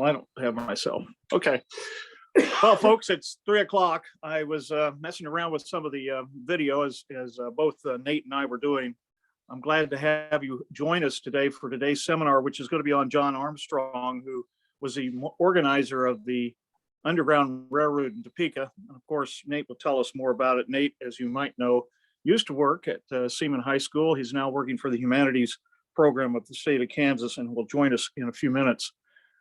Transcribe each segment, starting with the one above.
I don't have myself. Okay. Well, folks, it's 3 o'clock. I was messing around with some of the video as both Nate and I were doing. I'm glad to have you join us today for today's seminar, which is going to be on John Armstrong, who was the organizer of the Underground Railroad in Topeka. And of course, Nate will tell us more about it. Nate, as you might know, used to work at Seaman High School. He's now working for the humanities program of the state of Kansas and will join us in a few minutes.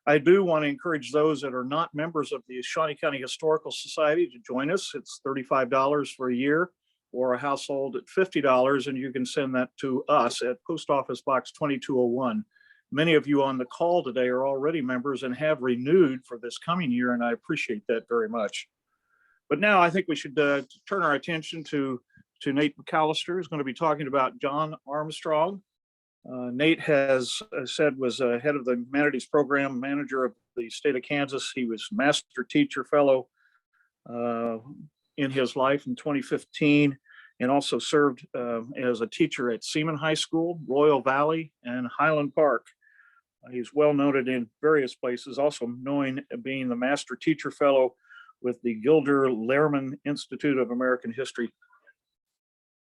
I do want to encourage those that are not members of the Shawnee County Historical Society to join us. It's $35 for a year or a household at $50, and you can send that to us at Post Office Box 2201. Many of you on the call today are already members and have renewed for this coming year, and I appreciate that very much. But now I think we should turn our attention to Nate McAlister, who's going to be talking about John Armstrong. Nate has said was head of the humanities program manager of the state of Kansas. He was master teacher fellow in his life in 2015 and also served as a teacher at Seaman High School, Royal Valley, and Highland Park. He's well noted in various places, also being the master teacher fellow with the Gilder Lehrman Institute of American History.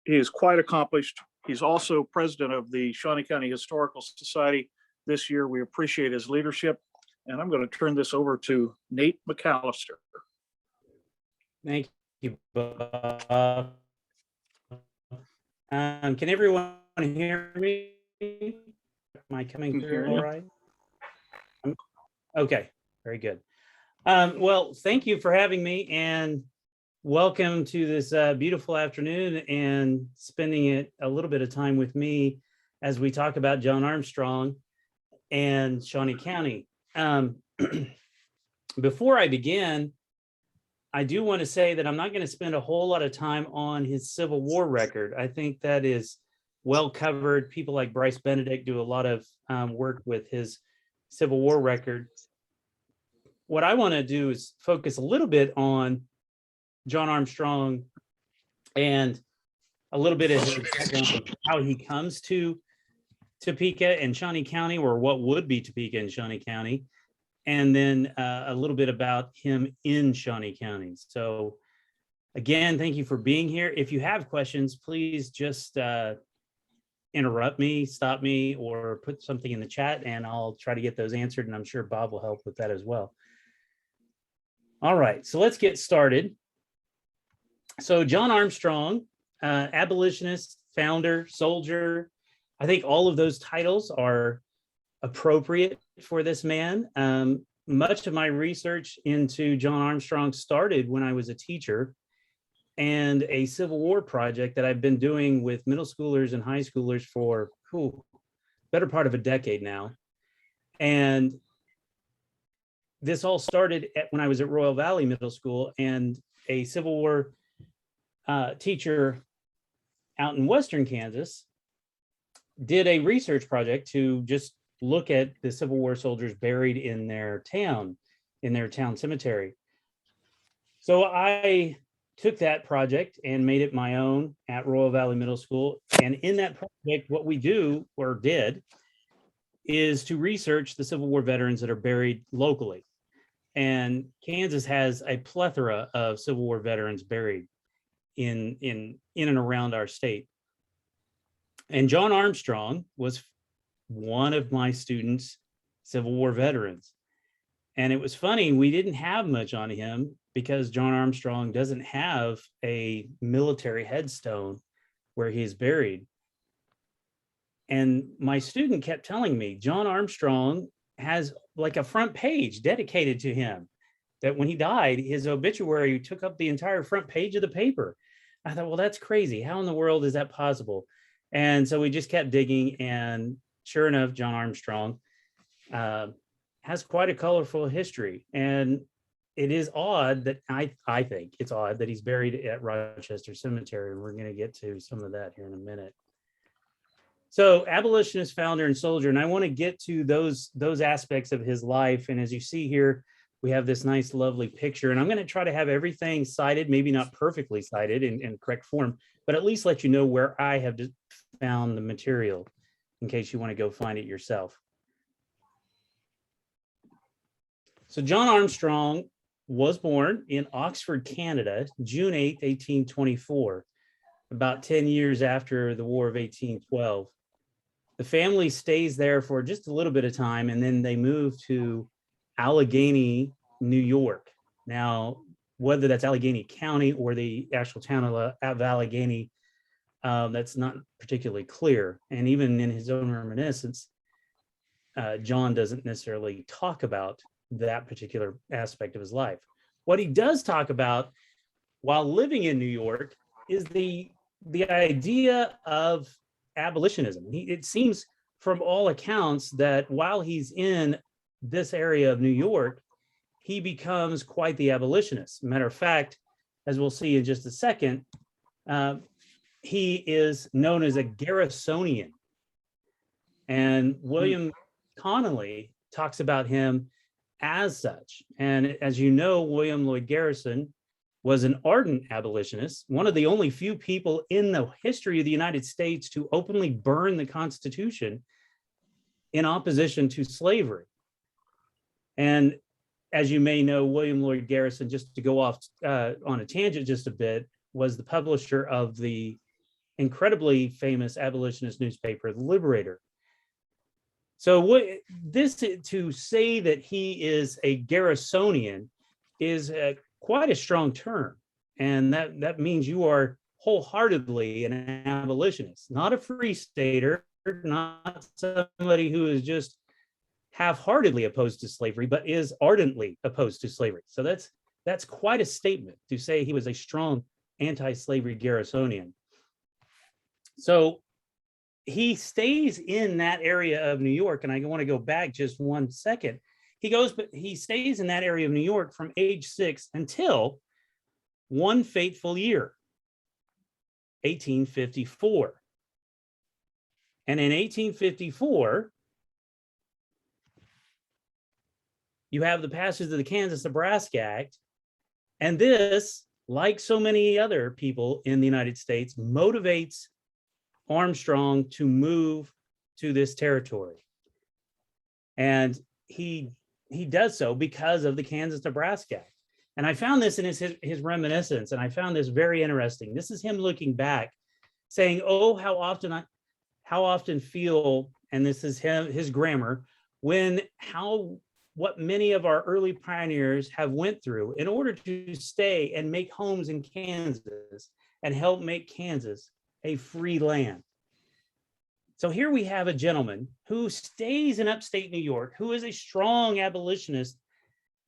He is quite accomplished. He's also president of the Shawnee County Historical Society this year. We appreciate his leadership. And I'm going to turn this over to Nate McAlister. Thank you, Bob. Can everyone hear me? Am I coming through all right? Okay, very good. Well, thank you for having me, and welcome to this beautiful afternoon and spending it a little bit of time with me as we talk about John Armstrong and Shawnee County. Before I begin, I do want to say that I'm not going to spend a whole lot of time on his Civil War record. I think that is well covered. People like Bryce Benedict do a lot of work with his Civil War record. What I want to do is focus a little bit on John Armstrong and a little bit of how he comes to Topeka and Shawnee County, or what would be Topeka and Shawnee County, and then a little bit about him in Shawnee County. So again, thank you for being here. If you have questions, please just interrupt me, stop me, or put something in the chat and I'll try to get those answered, and I'm sure Bob will help with that as well. All right, so let's get started. So John Armstrong, abolitionist, founder, soldier, I think all of those titles are appropriate for this man. Much of my research into John Armstrong started when I was a teacher, and a Civil War project that I've been doing with middle schoolers and high schoolers for better part of a decade now. And this all started when I was at Royal Valley Middle School, and a Civil War teacher out in Western Kansas did a research project to just look at the Civil War soldiers buried in their town cemetery. So I took that project and made it my own at Royal Valley Middle School. And in that project, what we do or did is to research the Civil War veterans that are buried locally. And Kansas has a plethora of Civil War veterans buried in and around our state. And John Armstrong was one of my students' Civil War veterans. And it was funny, we didn't have much on him because John Armstrong doesn't have a military headstone where he's buried. And my student kept telling me, John Armstrong has like a front page dedicated to him, that when he died, his obituary took up the entire front page of the paper. I thought, well, that's crazy. How in the world is that possible? And so we just kept digging, and sure enough, John Armstrong has quite a colorful history. And it is odd that I think it's odd that he's buried at Rochester Cemetery. And we're going to get to some of that here in a minute. So abolitionist, founder, and soldier. And I want to get to those aspects of his life. And as you see here, we have this nice, lovely picture. And I'm going to try to have everything cited, maybe not perfectly cited in correct form, but at least let you know where I have found the material in case you want to go find it yourself. So John Armstrong was born in Oxford, Canada, June 8th, 1824, about 10 years after the War of 1812. The family stays there for just a little bit of time, and then they move to Allegheny, New York. Now, whether that's Allegheny County or the actual town of Allegheny, that's not particularly clear. And even in his own reminiscence, John doesn't necessarily talk about that particular aspect of his life. What he does talk about while living in New York is the idea of abolitionism. It seems from all accounts that while he's in this area of New York, he becomes quite the abolitionist. Matter of fact, as we'll see in just a second, he is known as a Garrisonian. And William Connolly talks about him as such. And as you know, William Lloyd Garrison was an ardent abolitionist, one of the only few people in the history of the United States to openly burn the Constitution in opposition to slavery. And as you may know, William Lloyd Garrison, just to go off on a tangent just a bit, was the publisher of the incredibly famous abolitionist newspaper, The Liberator. So to say that he is a Garrisonian is quite a strong term. And that means you are wholeheartedly an abolitionist, not a free stater, not somebody who is just half-heartedly opposed to slavery, but is ardently opposed to slavery. So that's quite a statement to say he was a strong anti-slavery Garrisonian. So he stays in that area of New York, and I want to go back just 1 second. He stays in that area of New York from age 6 until one fateful year, 1854. And in 1854, you have the passage of the Kansas-Nebraska Act, and this, like so many other people in the United States, motivates Armstrong to move to this territory. And he does so because of the Kansas-Nebraska Act. And I found this in his reminiscence, and I found this very interesting. This is him looking back, saying, "Oh, how often feel," and this is his grammar, what many of our early pioneers have went through in order to stay and make homes in Kansas and help make Kansas a free land. So here we have a gentleman who stays in upstate New York, who is a strong abolitionist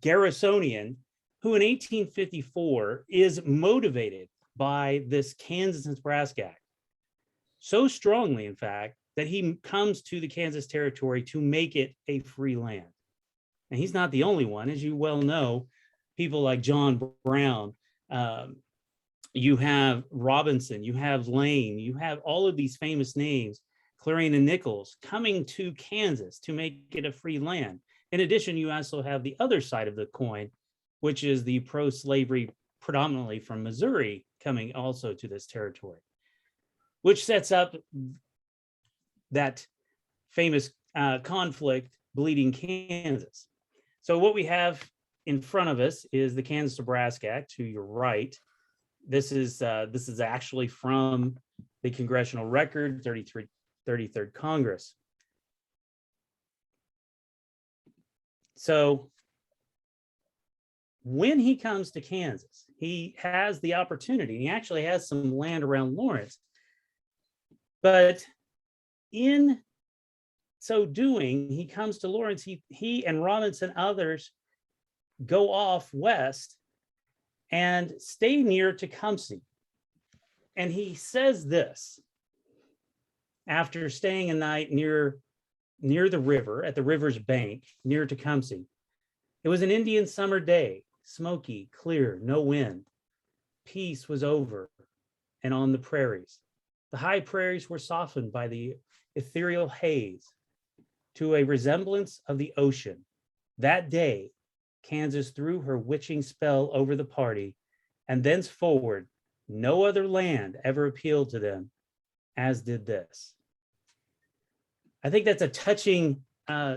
Garrisonian, who in 1854 is motivated by this Kansas-Nebraska Act. So strongly, in fact, that he comes to the Kansas territory to make it a free land. And he's not the only one. As you well know, people like John Brown, you have Robinson, you have Lane, you have all of these famous names, Clarion and Nichols, coming to Kansas to make it a free land. In addition, you also have the other side of the coin, which is the pro-slavery, predominantly from Missouri, coming also to this territory, which sets up that famous conflict, Bleeding Kansas. So what we have in front of us is the Kansas-Nebraska Act to your right. This is actually from the Congressional Record, 33rd Congress. So when he comes to Kansas, he has the opportunity, and he actually has some land around Lawrence. But in so doing, he comes to Lawrence. He and Robinson and others go off west and stay near Tecumseh. And he says this after staying a night near the river, at the river's bank, near Tecumseh. It was an Indian summer day, smoky, clear, no wind. Peace was over and on the prairies. The high prairies were softened by the ethereal haze to a resemblance of the ocean. That day, Kansas threw her witching spell over the party, and thenceforward, no other land ever appealed to them as did this. I think that's a touching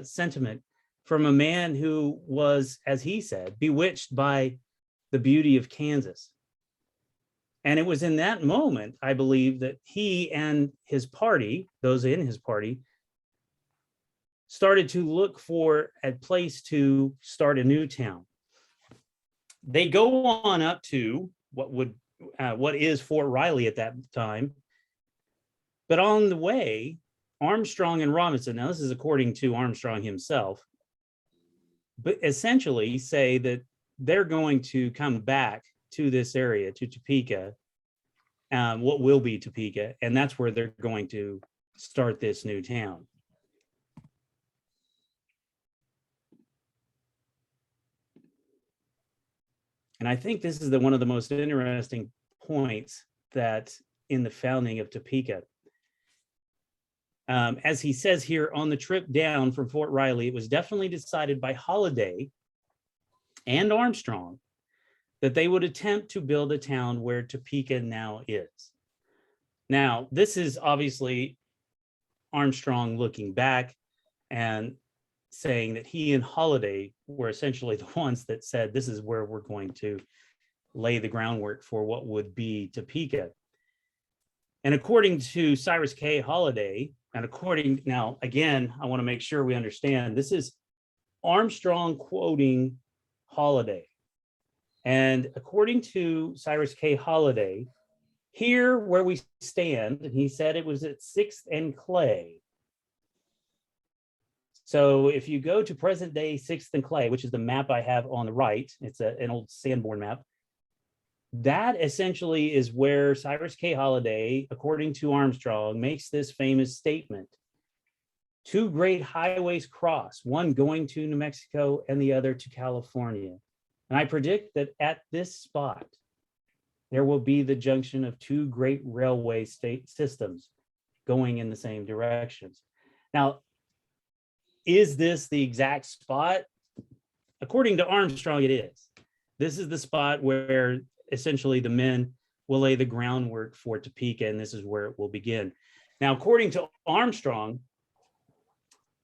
sentiment from a man who was, as he said, bewitched by the beauty of Kansas. And it was in that moment, I believe, that he and his party, those in his party, started to look for a place to start a new town. They go on up to what is Fort Riley at that time. But on the way, Armstrong and Robinson, now this is according to Armstrong himself, but essentially say that they're going to come back to this area, to Topeka, what will be Topeka, and that's where they're going to start this new town. And I think this is one of the most interesting points that in the founding of Topeka. As he says here, on the trip down from Fort Riley, it was definitely decided by Holiday and Armstrong that they would attempt to build a town where Topeka now is. Now, this is obviously Armstrong looking back and saying that he and Holiday were essentially the ones that said, this is where we're going to lay the groundwork for what would be Topeka. And according to Cyrus K. Holiday, and now, again, I want to make sure we understand, this is Armstrong quoting Holiday. And according to Cyrus K. Holiday, here where we stand, and he said it was at 6th and Clay. So if you go to present day 6th and Clay, which is the map I have on the right, it's an old Sanborn map. That essentially is where Cyrus K. Holiday, according to Armstrong, makes this famous statement. Two great highways cross, one going to New Mexico and the other to California. And I predict that at this spot, there will be the junction of two great railway state systems going in the same directions. Now, is this the exact spot? According to Armstrong, it is. This is the spot where essentially the men will lay the groundwork for Topeka, and this is where it will begin. Now, according to Armstrong,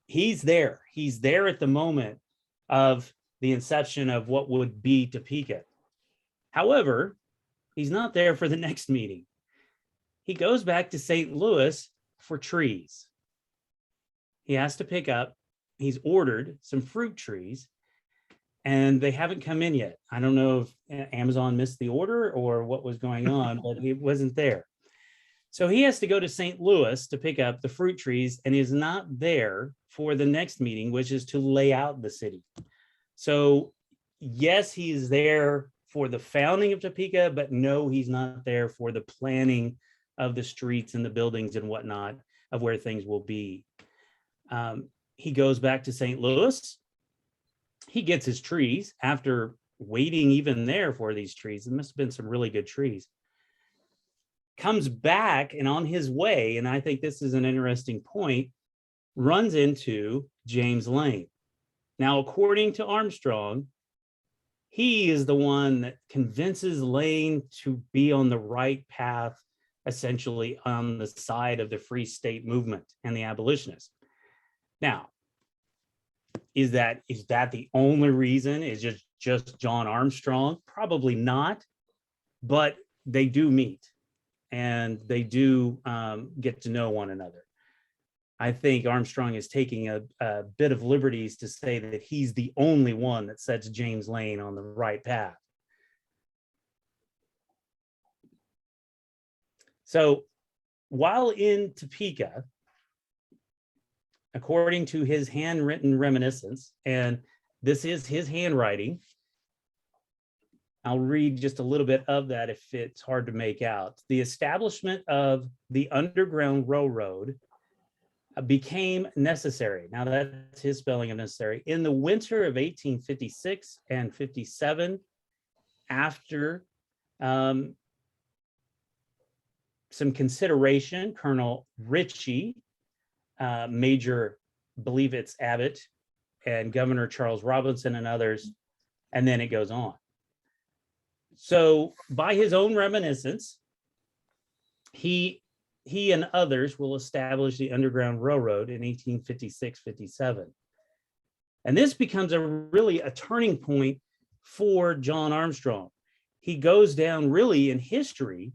he's there. He's there at the moment of the inception of what would be Topeka. However, he's not there for the next meeting. He goes back to St. Louis for trees. He has to pick up, he's ordered some fruit trees, and they haven't come in yet. I don't know if Amazon missed the order or what was going on, but he wasn't there. So he has to go to St. Louis to pick up the fruit trees and is not there for the next meeting, which is to lay out the city. So yes, he's there for the founding of Topeka, but no, he's not there for the planning of the streets and the buildings and whatnot of where things will be. He goes back to St. Louis. He gets his trees after waiting even there for these trees. There must have been some really good trees. Comes back, and on his way, and I think this is an interesting point, runs into James Lane. Now, according to Armstrong, he is the one that convinces Lane to be on the right path, essentially on the side of the Free State movement and the abolitionists. Now, is that the only reason? Is just John Armstrong? Probably not, but they do meet and they do get to know one another. I think Armstrong is taking a bit of liberties to say that he's the only one that sets James Lane on the right path. So while in Topeka, according to his handwritten reminiscence, and this is his handwriting, I'll read just a little bit of that if it's hard to make out. The establishment of the Underground Railroad became necessary. Now that's his spelling of necessary. In the winter of 1856 and 57, after some consideration, Colonel Ritchie, Major, believe it's Abbott, and Governor Charles Robinson and others, and then it goes on. So by his own reminiscence, he and others will establish the Underground Railroad in 1856-57. And this becomes really a turning point for John Armstrong. He goes down really in history,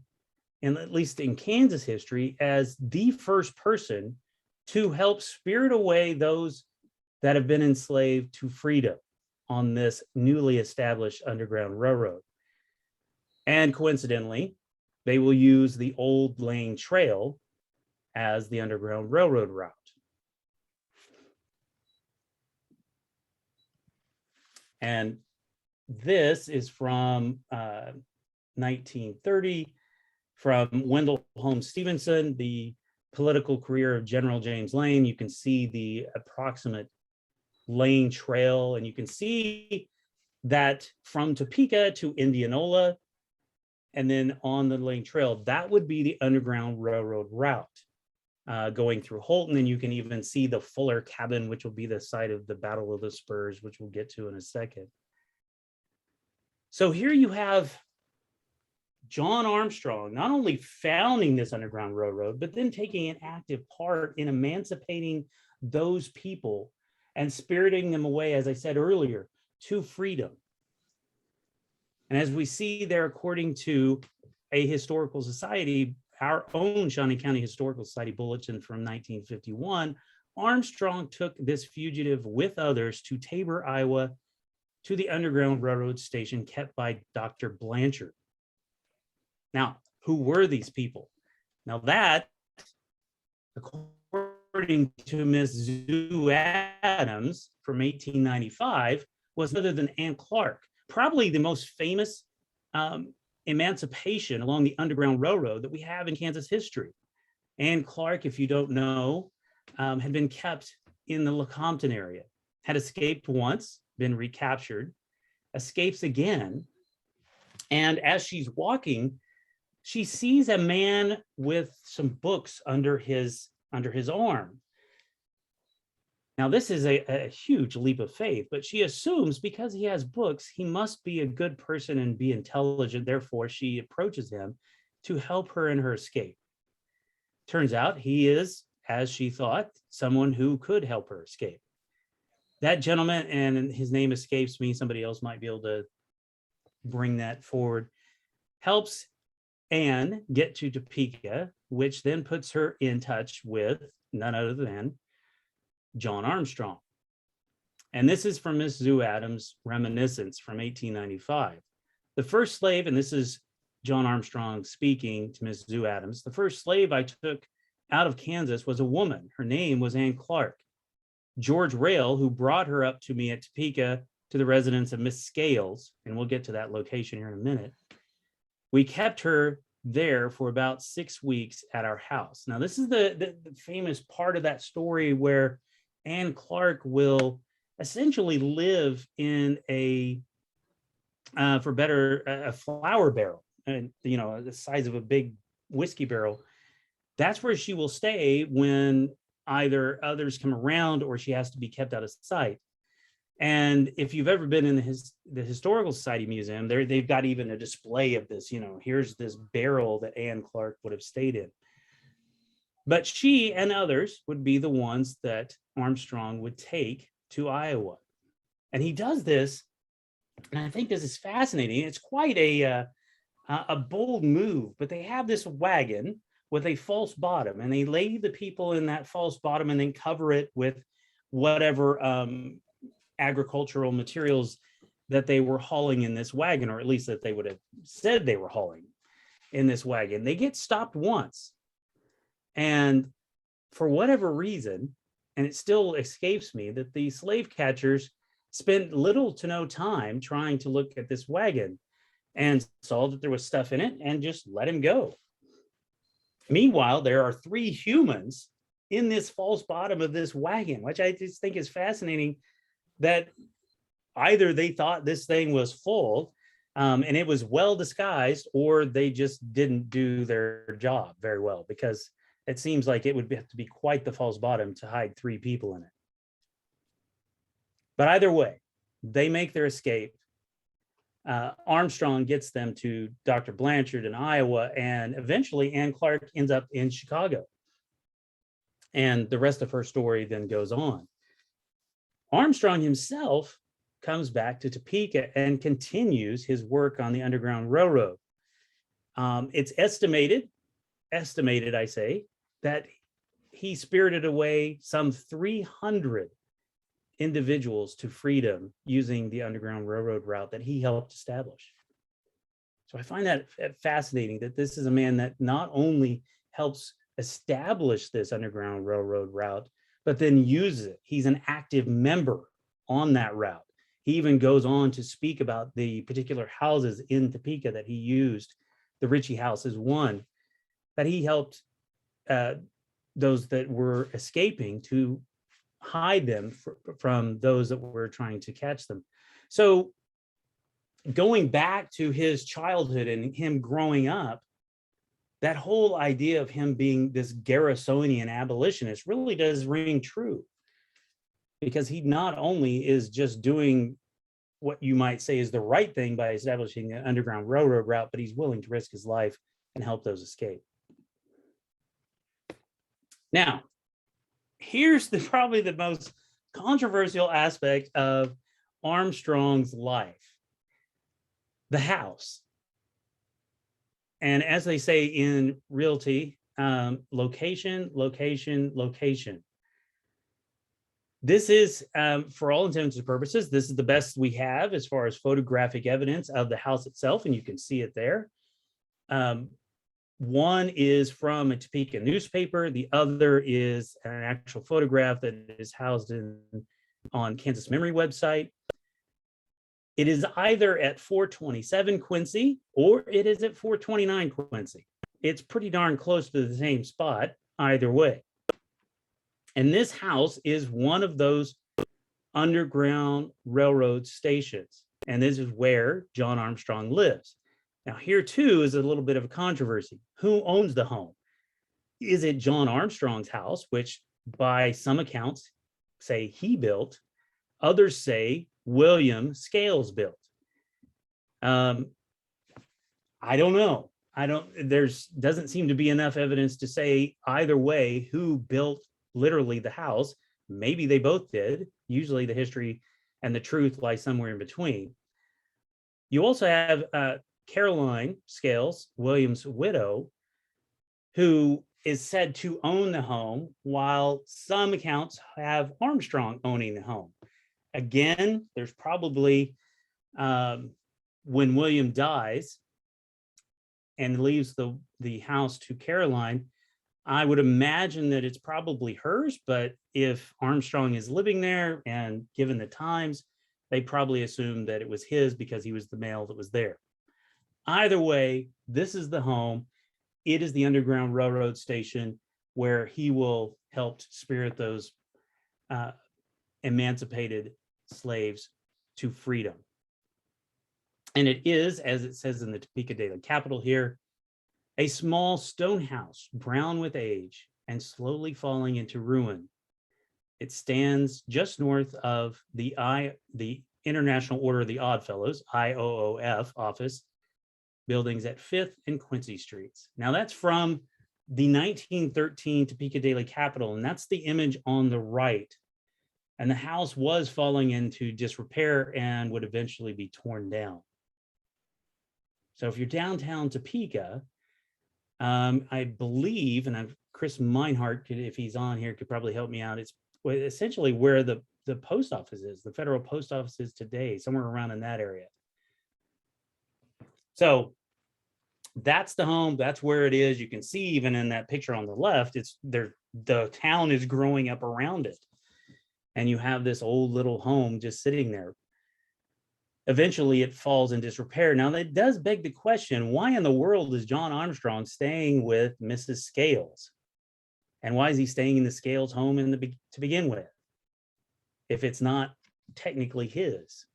and at least in Kansas history, as the first person to help spirit away those that have been enslaved to freedom on this newly established Underground Railroad. And coincidentally, they will use the old Lane Trail as the Underground Railroad route. And this is from 1930, from Wendell Holmes Stevenson, the political career of General James Lane. You can see the approximate Lane Trail, and you can see that from Topeka to Indianola, and then on the Lane Trail, that would be the Underground Railroad route going through Holton. And you can even see the Fuller Cabin, which will be the site of the Battle of the Spurs, which we'll get to in a second. So here you have John Armstrong not only founding this Underground Railroad, but then taking an active part in emancipating those people and spiriting them away, as I said earlier, to freedom. And as we see there, according to a historical society, our own Shawnee County Historical Society bulletin from 1951, Armstrong took this fugitive with others to Tabor, Iowa, to the Underground Railroad station kept by Dr. Blanchard. Now, who were these people? Now that, according to Miss Sue Adams from 1895, was none other than Anne Clark, probably the most famous emancipation along the Underground Railroad that we have in Kansas history. Anne Clark, if you don't know, had been kept in the Lecompton area, had escaped once, been recaptured, escapes again, and as she's walking, she sees a man with some books under his arm. Now, this is a huge leap of faith, but she assumes because he has books, he must be a good person and be intelligent. Therefore, she approaches him to help her in her escape. Turns out he is, as she thought, someone who could help her escape. That gentleman, and his name escapes me, somebody else might be able to bring that forward, helps Anne get to Topeka, which then puts her in touch with none other than John Armstrong. And this is from Miss Sue Adams' reminiscence from 1895. The first slave, and this is John Armstrong speaking to Miss Sue Adams, the first slave I took out of Kansas was a woman. Her name was Anne Clark. George Rail, who brought her up to me at Topeka to the residence of Miss Scales, and we'll get to that location here in a minute. We kept her there for about 6 weeks at our house. Now, this is the famous part of that story where Anne Clark will essentially live in a flour barrel, and the size of a big whiskey barrel. That's where she will stay when either others come around or she has to be kept out of sight. And if you've ever been in the Historical Society Museum, they've got even a display of this, here's this barrel that Anne Clark would have stayed in. But she and others would be the ones that Armstrong would take to Iowa. And he does this, and I think this is fascinating. It's quite a bold move, but they have this wagon with a false bottom, and they lay the people in that false bottom and then cover it with whatever agricultural materials that they were hauling in this wagon, or at least that they would have said they were hauling in this wagon. They get stopped once, and for whatever reason, and it still escapes me, that the slave catchers spent little to no time trying to look at this wagon and saw that there was stuff in it and just let him go. Meanwhile, there are 3 humans in this false bottom of this wagon, which I just think is fascinating, that either they thought this thing was full and it was well disguised, or they just didn't do their job very well, because it seems like it would have to be quite the false bottom to hide 3 people in it. But either way, they make their escape. Armstrong gets them to Dr. Blanchard in Iowa, and eventually Anne Clark ends up in Chicago. And the rest of her story then goes on. Armstrong himself comes back to Topeka and continues his work on the Underground Railroad. It's estimated, I say, that he spirited away some 300 individuals to freedom using the Underground Railroad route that he helped establish. So I find that fascinating, that this is a man that not only helps establish this Underground Railroad route, but then uses it. He's an active member on that route. He even goes on to speak about the particular houses in Topeka that he used. The Ritchie House is one that he helped those that were escaping to hide them from those that were trying to catch them. So going back to his childhood and him growing up, that whole idea of him being this Garrisonian abolitionist really does ring true, because he not only is just doing what you might say is the right thing by establishing an Underground Railroad route, but he's willing to risk his life and help those escape. Now, here's probably the most controversial aspect of Armstrong's life: the house. And as they say in realty, location, location, location. This is, for all intents and purposes, this is the best we have as far as photographic evidence of the house itself, and you can see it there. One is from a Topeka newspaper. The other is an actual photograph that is housed on Kansas Memory website. It is either at 427 Quincy or it is at 429 Quincy. It's pretty darn close to the same spot either way. And this house is one of those Underground Railroad stations. And this is where John Armstrong lives. Now, here too is a little bit of a controversy. Who owns the home? Is it John Armstrong's house, which by some accounts say he built? Others say William Scales built. I don't know. Doesn't seem to be enough evidence to say either way who built literally the house. Maybe they both did. Usually the history and the truth lie somewhere in between. You also have Caroline Scales, William's widow, who is said to own the home, while some accounts have Armstrong owning the home. Again, there's probably, when William dies and leaves the house to Caroline, I would imagine that it's probably hers, but if Armstrong is living there and given the times, they probably assumed that it was his because he was the male that was there. Either way, this is the home. It is the Underground Railroad station where he will help spirit those emancipated slaves to freedom. And it is, as it says in the Topeka Daily Capital here, a small stone house, brown with age and slowly falling into ruin. It stands just north of the International Order of the Oddfellows, IOOF office, buildings at 5th and Quincy Streets. Now that's from the 1913 Topeka Daily Capital, and that's the image on the right. And the house was falling into disrepair and would eventually be torn down. So if you're downtown Topeka, I believe, and Chris Meinhardt, if he's on here, could probably help me out. It's essentially where the post office is, the federal post office is today, somewhere around in that area. So that's the home. That's where it is. You can see even in that picture on the left, it's there. The town is growing up around it, and you have this old little home just sitting there. Eventually, it falls in disrepair. Now, that does beg the question: why in the world is John Armstrong staying with Mrs. Scales, and why is he staying in the Scales home to begin with, if it's not technically his?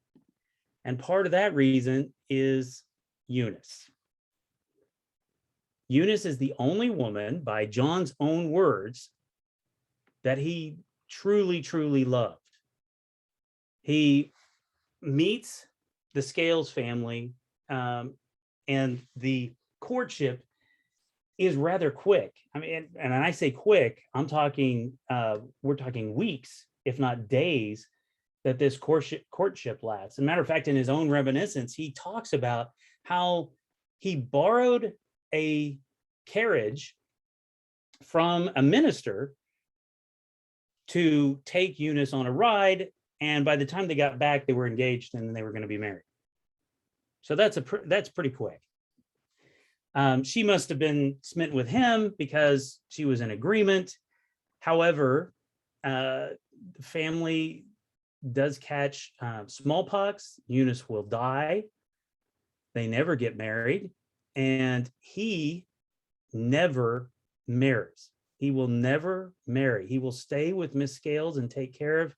And part of that reason is Eunice. Eunice is the only woman, by John's own words, that he truly, truly loved. He meets the Scales family, and the courtship is rather quick. I mean, and I say quick, I'm talking, we're talking weeks, if not days, that this courtship lasts. As a matter of fact, in his own reminiscence, he talks about how he borrowed a carriage from a minister to take Eunice on a ride. And by the time they got back, they were engaged and they were going to be married. So that's pretty quick. She must have been smitten with him because she was in agreement. However, the family does catch smallpox. Eunice will die. They never get married. And he never marries. He will never marry. He will stay with Miss Scales and take care of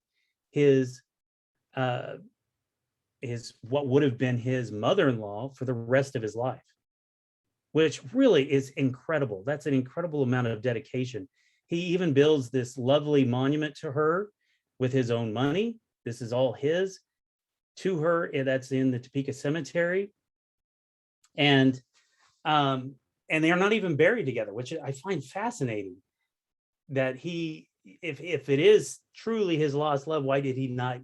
his what would have been his mother-in-law for the rest of his life, which really is incredible. That's an incredible amount of dedication. He even builds this lovely monument to her with his own money. This is all his to her, and that's in the Topeka Cemetery. And they are not even buried together, which I find fascinating. That he, if it is truly his lost love, why did he not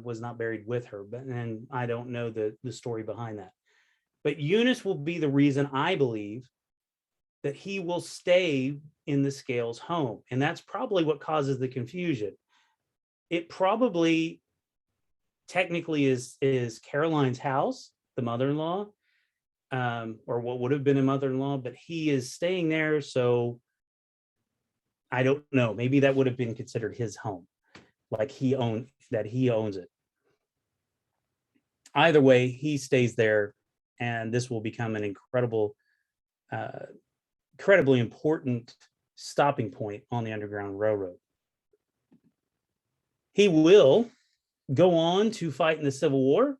was not buried with her? But and I don't know the story behind that. But Eunice will be the reason, I believe, that he will stay in the Scales home, and that's probably what causes the confusion. It probably technically is Caroline's house, the mother-in-law, or what would have been a mother-in-law, but he is staying there. So I don't know, maybe that would have been considered his home, like he owns it. Either way, he stays there, and this will become an incredibly important stopping point on the Underground Railroad. He will go on to fight in the Civil War.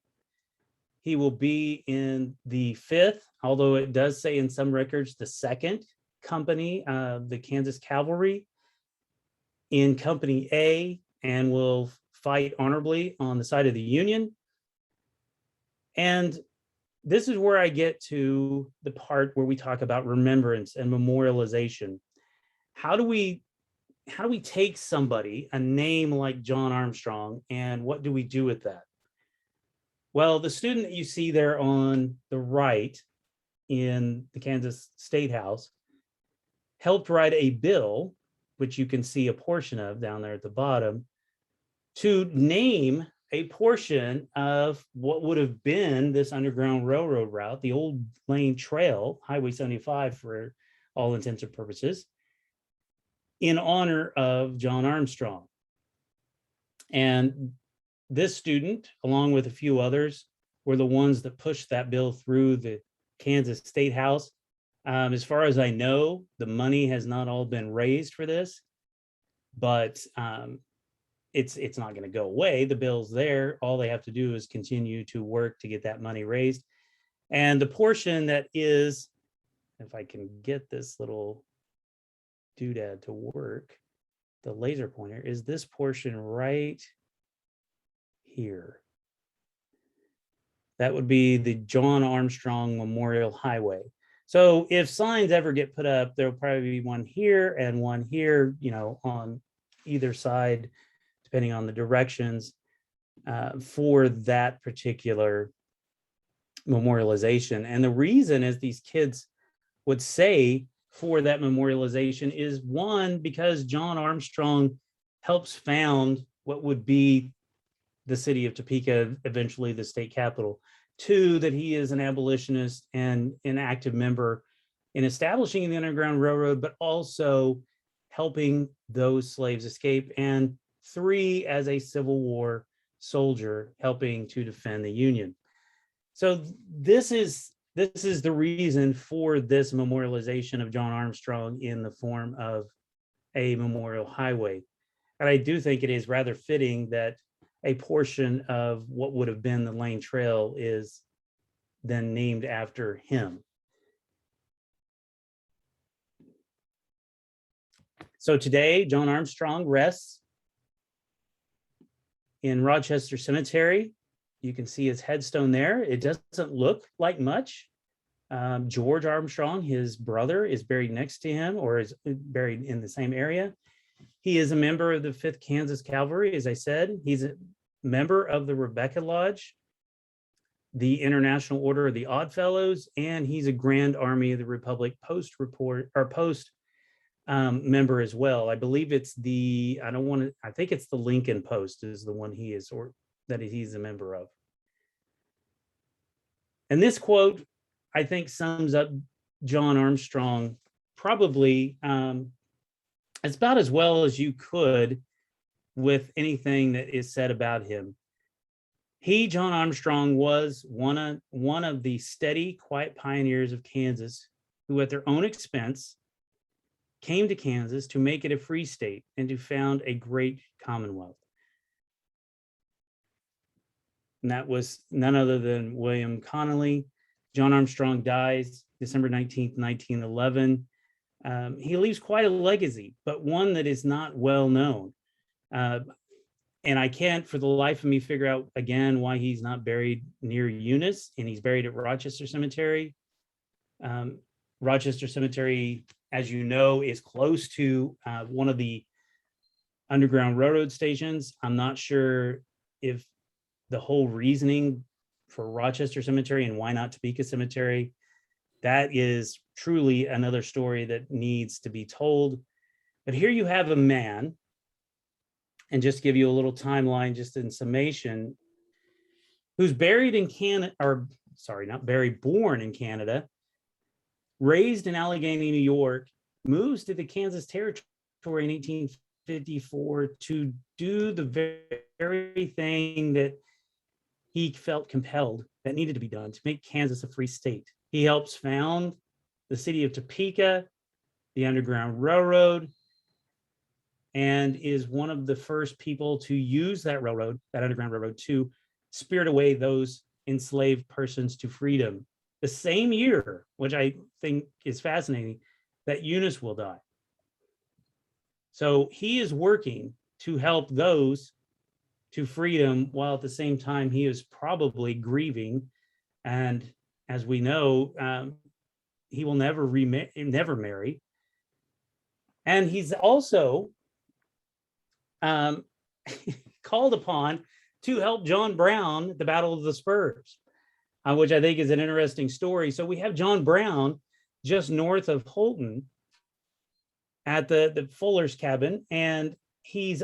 He will be in the 5th, although it does say in some records the 2nd Company of the Kansas Cavalry, in Company A, and will fight honorably on the side of the Union. And this is where I get to the part where we talk about remembrance and memorialization. How do we take somebody, a name like John Armstrong, and what do we do with that? Well, the student that you see there on the right in the Kansas State House helped write a bill, which you can see a portion of down there at the bottom, to name a portion of what would have been this Underground Railroad route, the old lane trail, Highway 75 for all intents and purposes, in honor of John Armstrong. And this student, along with a few others, were the ones that pushed that bill through the Kansas State House. As far as I know, the money has not all been raised for this, but it's not going to go away. The bill's there. All they have to do is continue to work to get that money raised. And the portion that is, if I can get this little doodad to work, the laser pointer, is this portion right here. That would be the John Armstrong Memorial Highway. So if signs ever get put up, there'll probably be one here and one here, on either side, depending on the directions, for that particular memorialization. And the reason, as these kids would say, for that memorialization is, one, because John Armstrong helps found what would be the city of Topeka, eventually the state capital. 2, that he is an abolitionist and an active member in establishing the Underground Railroad, but also helping those slaves escape. And 3, as a Civil War soldier, helping to defend the Union. So this is the reason for this memorialization of John Armstrong in the form of a memorial highway. And I do think it is rather fitting that a portion of what would have been the Lane Trail is then named after him. So today, John Armstrong rests in Rochester Cemetery. You can see his headstone there. It doesn't look like much. George Armstrong, his brother, is buried next to him, or is buried in the same area. He is a member of the 5th Kansas Cavalry, as I said. He's member of the Rebecca Lodge, the International Order of the Odd Fellows, and he's a Grand Army of the Republic Post member as well. I believe it's the, I think it's the Lincoln Post is the one he is, or that he's a member of. And this quote, I think, sums up John Armstrong probably it's about as well as you could with anything that is said about him. He, John Armstrong, was one of the steady, quiet pioneers of Kansas who, at their own expense, came to Kansas to make it a free state and to found a great commonwealth. And that was none other than William Connolly. John Armstrong dies December 19th, 1911. He leaves quite a legacy, but one that is not well known. And I can't for the life of me figure out again why he's not buried near Eunice, and he's buried at Rochester Cemetery. Rochester Cemetery, as you know, is close to one of the Underground Railroad stations. I'm not sure if the whole reasoning for Rochester Cemetery and why not Topeka Cemetery, that is truly another story that needs to be told. But here you have a man, and just give you a little timeline, just in summation, who's buried in Canada, or sorry, not buried, born in Canada, raised in Allegheny, New York, moves to the Kansas Territory in 1854 to do the very thing that he felt compelled that needed to be done to make Kansas a free state. He helps found the city of Topeka, the Underground Railroad, and is one of the first people to use that railroad, that Underground Railroad, to spirit away those enslaved persons to freedom. The same year, which I think is fascinating, that Eunice will die. So he is working to help those to freedom, while at the same time he is probably grieving. And as we know, he will never marry. And he's also called upon to help John Brown at the Battle of the Spurs, which I think is an interesting story. So we have John Brown just north of Holton at the Fuller's cabin, and he's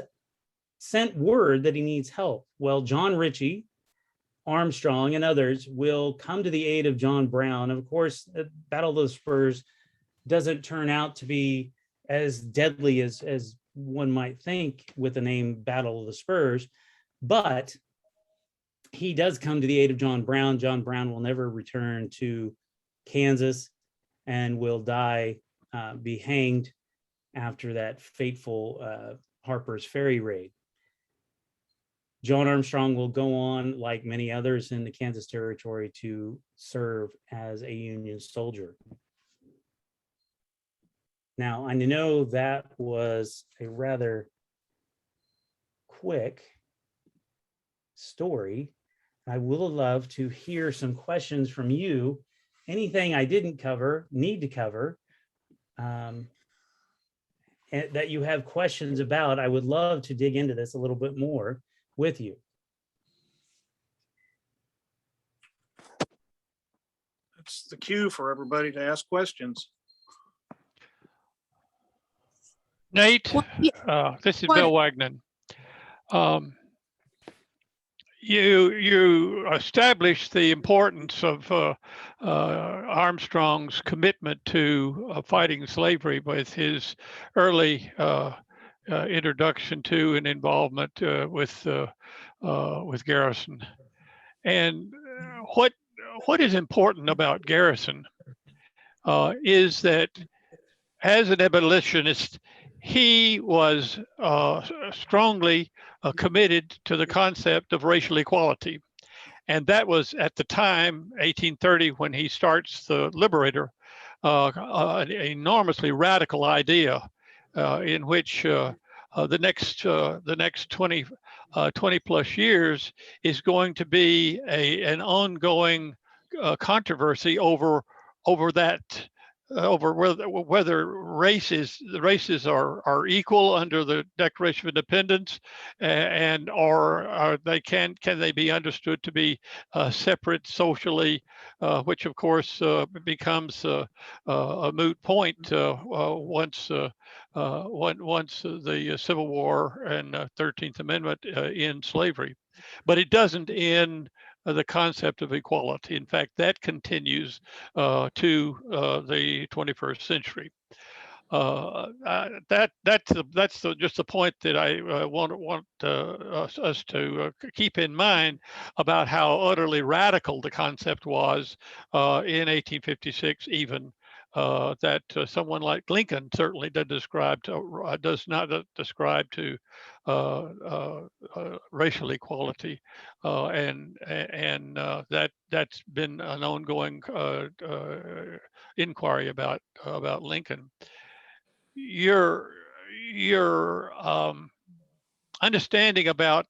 sent word that he needs help. Well, John Ritchie, Armstrong, and others will come to the aid of John Brown. And of course, the Battle of the Spurs doesn't turn out to be as deadly as one might think with the name Battle of the Spurs, but he does come to the aid of John Brown. John Brown will never return to Kansas and will die, be hanged after that fateful Harper's Ferry raid. John Armstrong will go on, like many others in the Kansas Territory, to serve as a Union soldier. Now, I know that was a rather quick story. I would love to hear some questions from you. Anything I didn't cover, need to cover, and that you have questions about, I would love to dig into this a little bit more with you. It's the cue for everybody to ask questions. Nate, this is Bill Wagner. You established the importance of Armstrong's commitment to fighting slavery with his early introduction to and involvement with Garrison. And what is important about Garrison is that as an abolitionist, he was strongly committed to the concept of racial equality. And that was at the time, 1830, when he starts the Liberator, an enormously radical idea in which the next 20 plus years is going to be an ongoing controversy over that over whether the races are equal under the Declaration of Independence, and or can they be understood to be separate socially, which of course becomes a moot point once the Civil War and 13th Amendment end slavery. But it doesn't end the concept of equality. In fact, that continues to the 21st century. That's just the point that I want us to keep in mind about how utterly radical the concept was in 1856, even. That someone like Lincoln certainly does not describe to racial equality, and that's been an ongoing inquiry about Lincoln. Your understanding about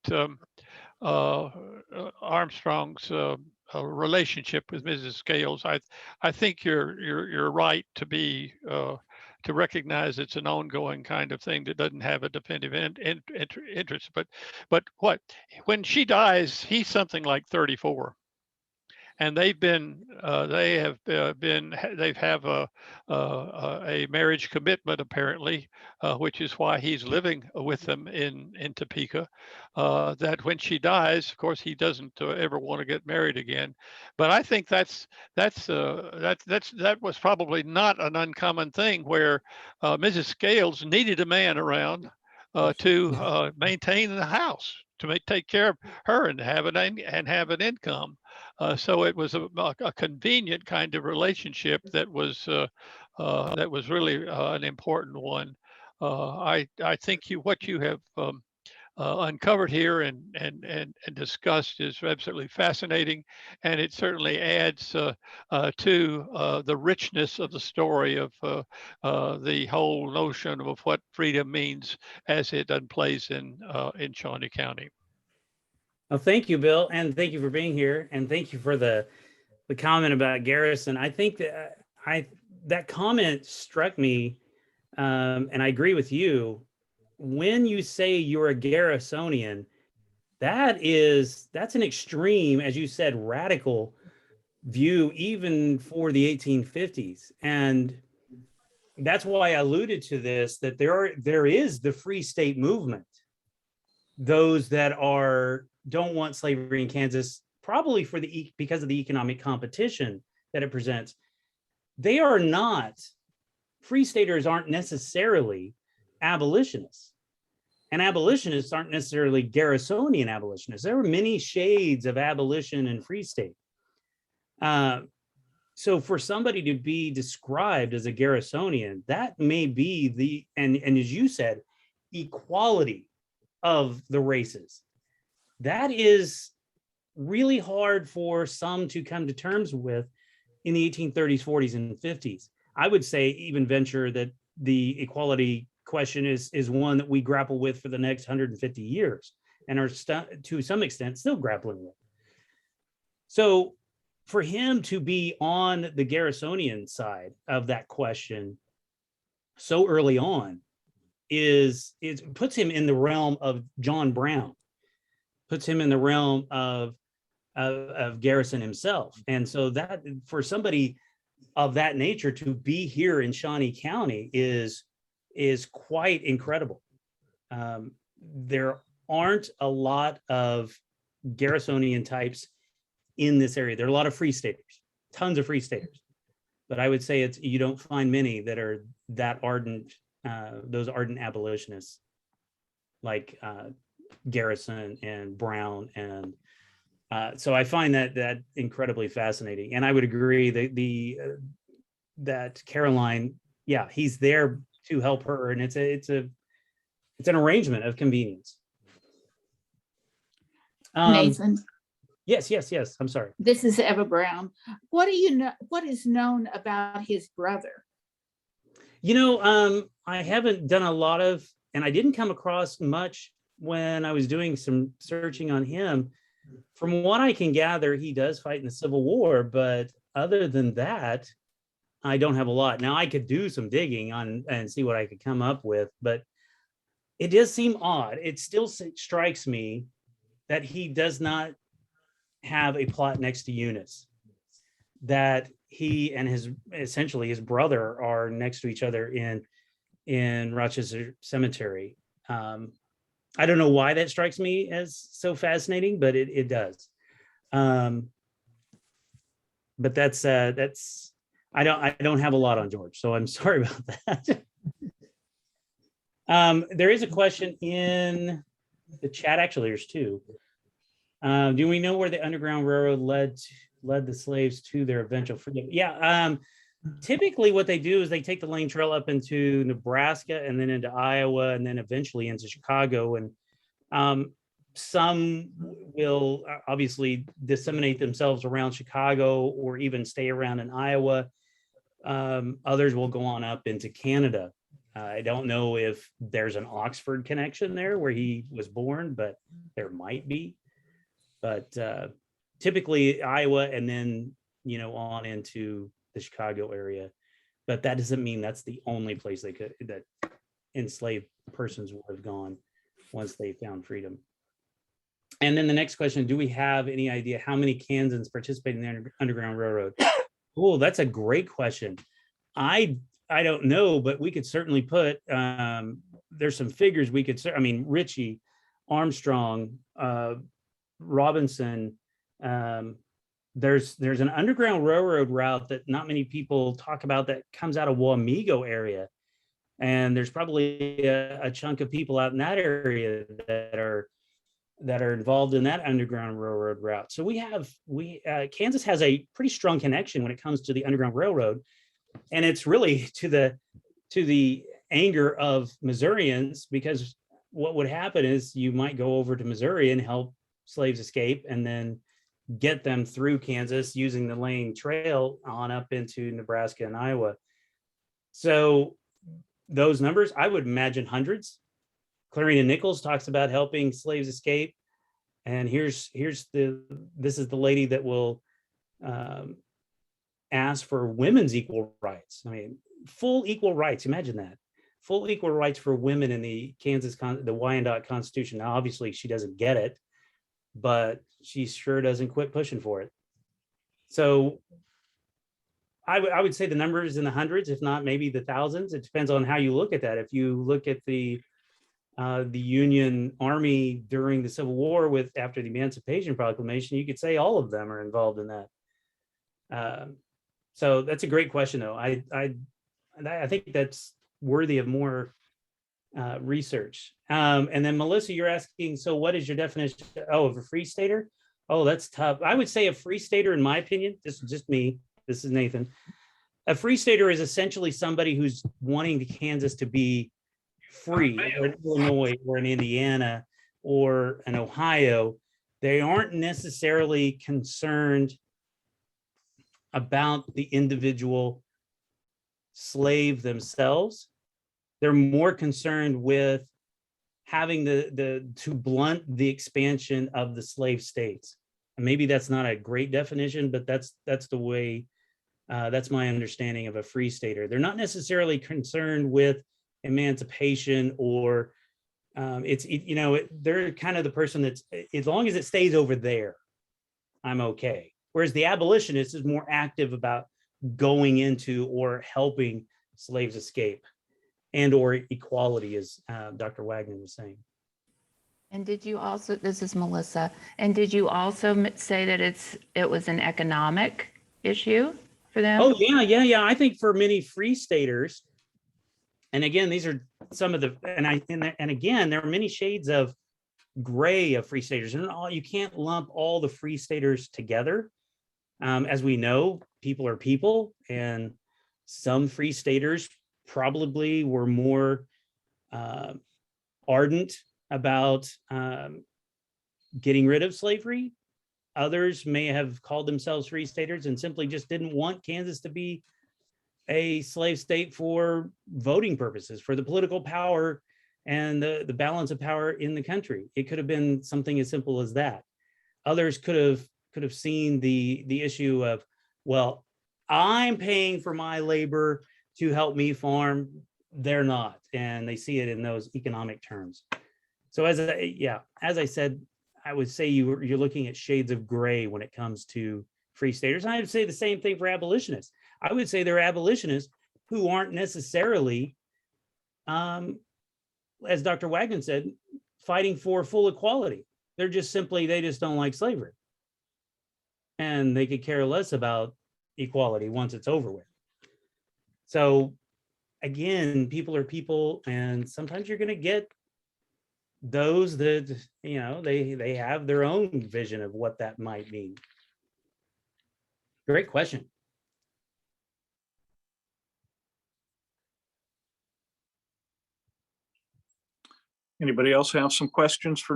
Armstrong's relationship with Mrs. Scales, I think you're right to be to recognize it's an ongoing kind of thing that doesn't have a definitive interest. But when she dies, he's something like 34. And they have a marriage commitment apparently, which is why he's living with them in Topeka. That when she dies, of course, he doesn't ever want to get married again. But I think that was probably not an uncommon thing, where Mrs. Scales needed a man around to maintain the house, to take care of her and have an income. So it was a convenient kind of relationship that was really an important one. I think what you have uncovered here and discussed is absolutely fascinating, and it certainly adds to the richness of the story of the whole notion of what freedom means as it plays in Shawnee County. Well, thank you, Bill, and thank you for being here, and thank you for the comment about Garrison. I think that that comment struck me, and I agree with you. When you say you're a Garrisonian, that's an extreme, as you said, radical view, even for the 1850s, and that's why I alluded to this, that there is the Free State movement. Those that don't want slavery in Kansas, probably because of the economic competition that it presents. They are not, Free Staters aren't necessarily abolitionists, and abolitionists aren't necessarily Garrisonian abolitionists. There are many shades of abolition and Free State. So for somebody to be described as a Garrisonian, that may be and as you said, equality of the races. That is really hard for some to come to terms with in the 1830s, 40s, and 50s. I would say even venture that the equality question is one that we grapple with for the next 150 years and are to some extent still grappling with. So for him to be on the Garrisonian side of that question so early on puts him in the realm of John Brown, puts him in the realm of Garrison himself. And so that for somebody of that nature to be here in Shawnee County is quite incredible. There aren't a lot of Garrisonian types in this area. There are a lot of Free Staters, tons of Free Staters, but I would say you don't find many that are that ardent, those ardent abolitionists like Garrison and Brown. And so I find that incredibly fascinating. And I would agree that Caroline, yeah, he's there to help her, and it's an arrangement of convenience. Nathan. Yes. I'm sorry. This is Eva Brown. What do you know? What is known about his brother? I haven't done a lot of, and I didn't come across much when I was doing some searching on him. From what I can gather, he does fight in the Civil War, but other than that, I don't have a lot. Now I could do some digging on and see what I could come up with, but it does seem odd. It still strikes me that he does not have a plot next to Eunice, that he and essentially his brother are next to each other in Rochester Cemetery. I don't know why that strikes me as so fascinating, but it does. But that's I don't have a lot on George, so I'm sorry about that. There is a question in the chat. Actually, there's two. Do we know where the Underground Railroad led the slaves to their eventual freedom? Yeah. Typically, what they do is they take the Lane Trail up into Nebraska and then into Iowa and then eventually into Chicago. And some will obviously disseminate themselves around Chicago or even stay around in Iowa. Others will go on up into Canada. I don't know if there's an Oxford connection there where he was born, but there might be. But typically Iowa and then, on into the Chicago area. But that doesn't mean that's the only place that enslaved persons would have gone once they found freedom. And then the next question, do we have any idea how many Kansans participate in the Underground Railroad? Oh, that's a great question. I don't know, but we could certainly put, there's some figures we could, Ritchie, Armstrong, Robinson, there's an Underground Railroad route that not many people talk about that comes out of Wamego area. And there's probably a chunk of people out in that area that are involved in that Underground Railroad route. So Kansas has a pretty strong connection when it comes to the Underground Railroad. And it's really to the anger of Missourians, because what would happen is you might go over to Missouri and help slaves escape and then get them through Kansas using the Lane Trail on up into Nebraska and Iowa. So those numbers, I would imagine hundreds. Clarina Nichols talks about helping slaves escape. And this is the lady that will ask for women's equal rights. Full equal rights. Imagine that. Full equal rights for women in the the Wyandotte Constitution. Now, obviously, she doesn't get it, but she sure doesn't quit pushing for it. So I would say the number is in the hundreds, if not maybe the thousands. It depends on how you look at that. If you look at the Union Army during the Civil War after the Emancipation Proclamation, you could say all of them are involved in that. So that's a great question, though. I think that's worthy of more research. And then Melissa, you're asking, so what is your definition of a free stater? Oh, that's tough. I would say a free stater, in my opinion, this is just me, this is Nathan. A free stater is essentially somebody who's wanting Kansas to be free, or in Illinois or in Indiana or in Ohio. They aren't necessarily concerned about the individual slave themselves. They're more concerned with having to blunt the expansion of the slave states. And maybe that's not a great definition, but that's the way, that's my understanding of a free stater. They're not necessarily concerned with emancipation or they're kind of the person that's, as long as it stays over there, I'm okay. Whereas the abolitionist is more active about going into or helping slaves escape and or equality, as Dr. Wagner was saying. And did you also, this is Melissa, and did you also say that it was an economic issue for them? Oh, yeah. I think for many free staters, and again, these are some of the, and again, there are many shades of gray of free staters, and you can't lump all the free staters together. As we know, people are people, and some free staters probably were more ardent about getting rid of slavery. Others may have called themselves free staters and simply just didn't want Kansas to be a slave state for voting purposes, for the political power and the balance of power in the country. It could have been something as simple as that. Others could have seen the issue of, well, I'm paying for my labor to help me farm. They're not, and they see it in those economic terms. So as I said, I would say you're looking at shades of gray when it comes to free staters. And I would say the same thing for abolitionists. I would say there are abolitionists who aren't necessarily, as Dr. Wagner said, fighting for full equality. They're just simply, they just don't like slavery. And they could care less about equality once it's over with. So again, people are people, and sometimes you're going to get those that, you know, they have their own vision of what that might mean. Great question. Anybody else have some questions for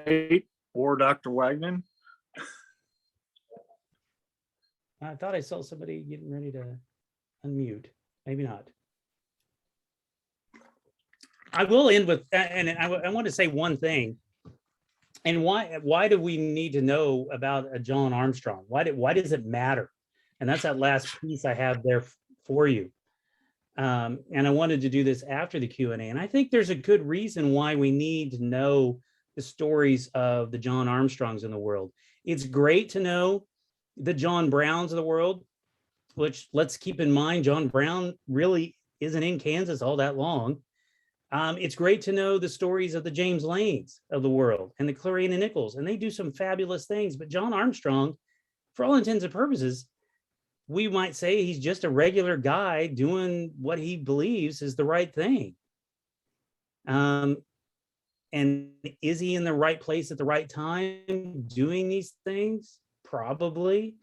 Nate or Dr. Wagner? I thought I saw somebody getting ready to unmute. Maybe not. I will end with, and I want to say one thing. And why do we need to know about a John Armstrong? Why does it matter? And that's that last piece I have there for you. And I wanted to do this after the Q&A. And I think there's a good reason why we need to know the stories of the John Armstrongs in the world. It's great to know the John Browns of the world, which, let's keep in mind, John Brown really isn't in Kansas all that long. It's great to know the stories of the James Lanes of the world and the Clarina Nichols, and they do some fabulous things. But John Armstrong, for all intents and purposes, we might say he's just a regular guy doing what he believes is the right thing. And is he in the right place at the right time doing these things? Probably.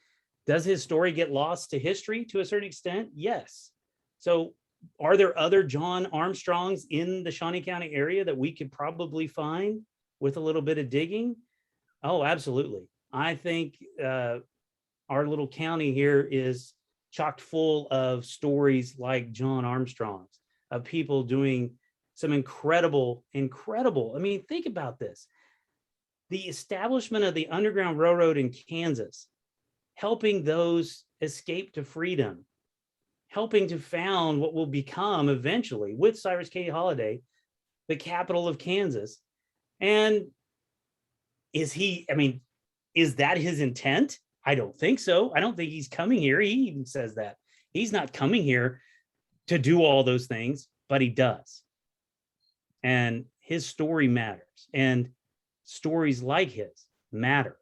Does his story get lost to history to a certain extent? Yes. So are there other John Armstrongs in the Shawnee County area that we could probably find with a little bit of digging? Oh, absolutely. I think our little county here is chock full of stories like John Armstrong's, of people doing some incredible, I mean, think about this. The establishment of the Underground Railroad in Kansas, helping those escape to freedom, helping to found what will become eventually, with Cyrus K. Holliday, the capital of Kansas. And is that his intent? I don't think so. I don't think he's coming here. He even says that. He's not coming here to do all those things, but he does. And his story matters. And stories like his matter.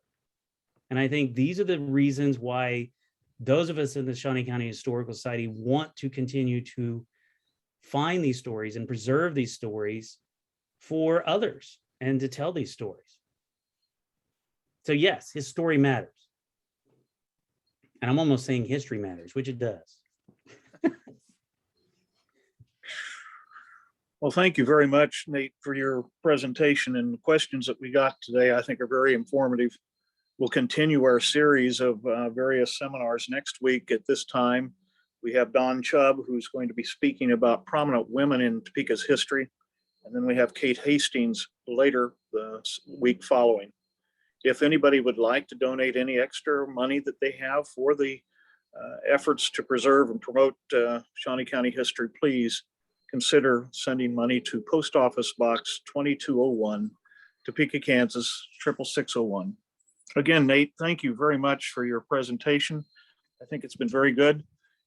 And I think these are the reasons why those of us in the Shawnee County Historical Society want to continue to find these stories and preserve these stories for others and to tell these stories. So yes, his story matters. And I'm almost saying history matters, which it does. Well, thank you very much, Nate, for your presentation, and the questions that we got today, I think, are very informative. We'll continue our series of various seminars next week at this time. We have Don Chubb, who's going to be speaking about prominent women in Topeka's history. And then we have Kate Hastings later the week following. If anybody would like to donate any extra money that they have for the efforts to preserve and promote Shawnee County history, please consider sending money to Post Office Box 2201, Topeka, Kansas, 66601. Again, Nate, thank you very much for your presentation. I think it's been very good,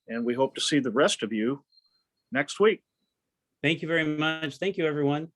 and we hope to see the rest of you next week. Thank you very much. Thank you, everyone.